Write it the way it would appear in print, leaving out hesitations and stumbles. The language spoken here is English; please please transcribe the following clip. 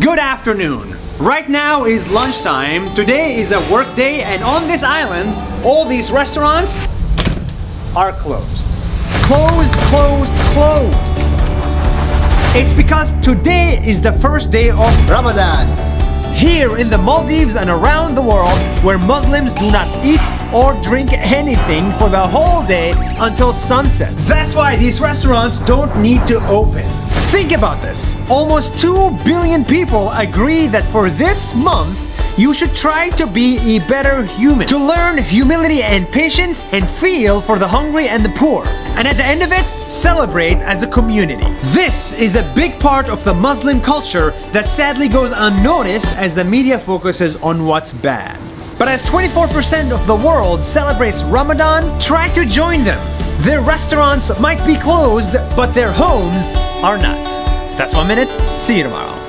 Good afternoon. Right now is lunchtime. Today is a work day, and on this island, all these restaurants are closed. Closed. It's because today is the first day of Ramadan. here in the Maldives and around the world, where Muslims do not eat or drink anything for the whole day until sunset. That's why these restaurants don't need to open. Think about this. Almost 2 billion people agree that for this month, you should try to be a better human, to learn humility and patience and feel for the hungry and the poor. And at the end of it, celebrate as a community. This is a big part of the Muslim culture that sadly goes unnoticed as the media focuses on what's bad. But as 24% of the world celebrates Ramadan, try to join them. Their restaurants might be closed, but their homes are not. That's 1 minute. See you tomorrow.